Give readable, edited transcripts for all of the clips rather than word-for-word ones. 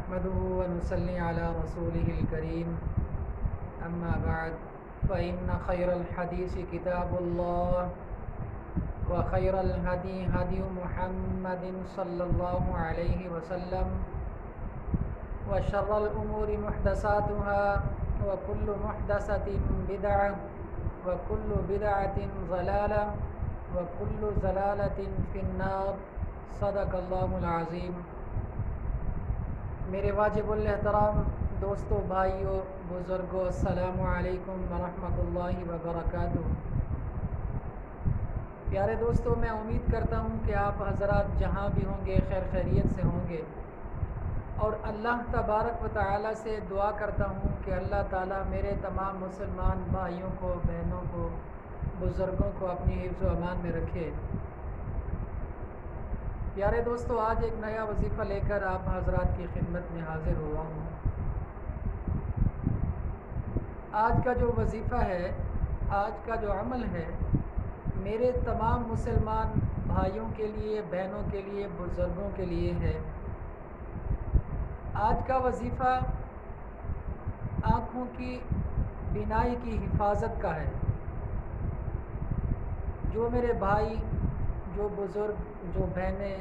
نحمده ونصلي على رسوله الكريم أما بعد فإن خير الحديث كتاب الله وخير الهدي هدي محمد صلى الله عليه وسلم وشر الأمور محدثاتها وكل محدثة بدعة وكل بدعة ضلالة وكل ضلالة في النار صدق اللہ العظیم۔ میرے واجب الاحترام دوستوں، بھائیوں، بزرگوں، السلام علیکم ورحمۃ اللہ وبرکاتہ۔ پیارے دوستوں، میں امید کرتا ہوں کہ آپ حضرات جہاں بھی ہوں گے خیر خیریت سے ہوں گے، اور اللہ تبارک و تعالی سے دعا کرتا ہوں کہ اللہ تعالیٰ میرے تمام مسلمان بھائیوں کو، بہنوں کو، بزرگوں کو اپنی حفظ و امان میں رکھے۔ پیارے دوستو، آج ایک نیا وظیفہ لے کر آپ حضرات کی خدمت میں حاضر ہوا ہوں۔ آج کا جو وظیفہ ہے، آج کا جو عمل ہے، میرے تمام مسلمان بھائیوں کے لیے، بہنوں کے لیے، بزرگوں کے لیے ہے۔ آج کا وظیفہ آنکھوں کی بینائی کی حفاظت کا ہے۔ جو میرے بھائی، جو بزرگ، جو بہنیں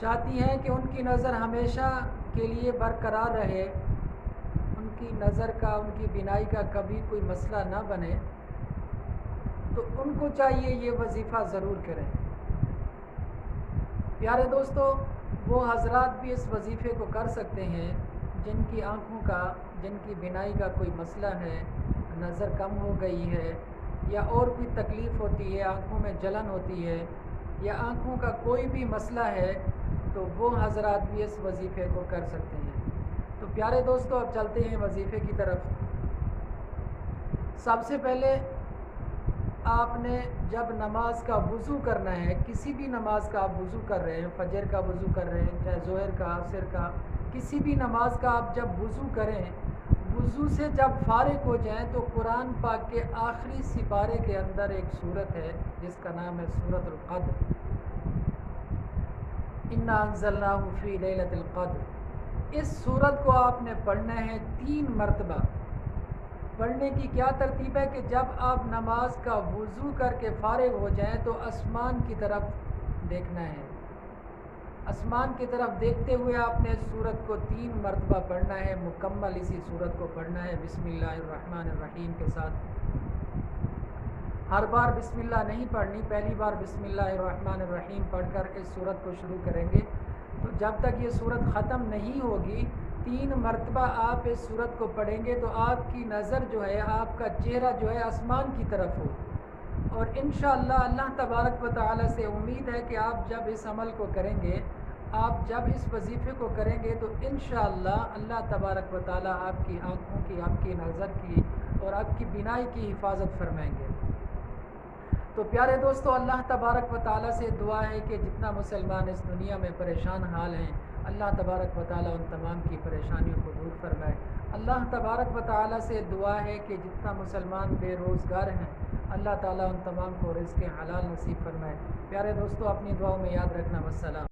چاہتی ہیں کہ ان کی نظر ہمیشہ کے لیے برقرار رہے، ان کی نظر کا، ان کی بینائی کا کبھی کوئی مسئلہ نہ بنے، تو ان کو چاہیے یہ وظیفہ ضرور کریں۔ پیارے دوستو، وہ حضرات بھی اس وظیفے کو کر سکتے ہیں جن کی آنکھوں کا، جن کی بینائی کا کوئی مسئلہ ہے، نظر کم ہو گئی ہے، یا اور کوئی تکلیف ہوتی ہے، آنکھوں میں جلن ہوتی ہے، یا آنکھوں کا کوئی بھی مسئلہ ہے، تو وہ حضرات بھی اس وظیفے کو کر سکتے ہیں۔ تو پیارے دوستو، اب چلتے ہیں وظیفے کی طرف۔ سب سے پہلے آپ نے جب نماز کا وضو کرنا ہے، کسی بھی نماز کا آپ وضو کر رہے ہیں، فجر کا وضو کر رہے ہیں، چاہے ظہر کا، عصر کا، کسی بھی نماز کا آپ جب وضو کریں، وضو سے جب فارغ ہو جائیں تو قرآن پاک کے آخری سپارے کے اندر ایک سورت ہے جس کا نام ہے سورۃ القدر۔ انا انزلناہ فی لیلۃ القدر، اس سورت کو آپ نے پڑھنا ہے 3 مرتبہ۔ پڑھنے کی کیا ترتیب ہے کہ جب آپ نماز کا وضو کر کے فارغ ہو جائیں تو آسمان کی طرف دیکھنا ہے، آسمان کی طرف دیکھتے ہوئے آپ نے اس سورت کو 3 مرتبہ پڑھنا ہے، مکمل اسی سورت کو پڑھنا ہے بسم اللہ الرحمن الرحیم کے ساتھ۔ ہر بار بسم اللہ نہیں پڑھنی، پہلی بار بسم اللہ الرحمن الرحیم پڑھ کر اس سورت کو شروع کریں گے تو جب تک یہ سورت ختم نہیں ہوگی 3 مرتبہ آپ اس سورت کو پڑھیں گے تو آپ کی نظر جو ہے، آپ کا چہرہ جو ہے آسمان کی طرف ہو، اور انشاءاللہ اللہ تبارک و تعالی سے امید ہے کہ آپ جب اس عمل کو کریں گے، آپ جب اس وظیفے کو کریں گے تو انشاءاللہ اللہ تبارک و تعالی آپ کی آنکھوں کی، آپ کی نظر کی اور آپ کی بینائی کی حفاظت فرمائیں گے۔ تو پیارے دوستو، اللہ تبارک و تعالی سے دعا ہے کہ جتنا مسلمان اس دنیا میں پریشان حال ہیں، اللہ تبارک و تعالی ان تمام کی پریشانیوں کو دور فرمائے۔ اللہ تبارک و تعالی سے دعا ہے کہ جتنا مسلمان بے روزگار ہیں، اللہ تعالی ان تمام کو رزق حلال نصیب فرمائے۔ پیارے دوستو، اپنی دعاؤں میں یاد رکھنا۔ والسلام۔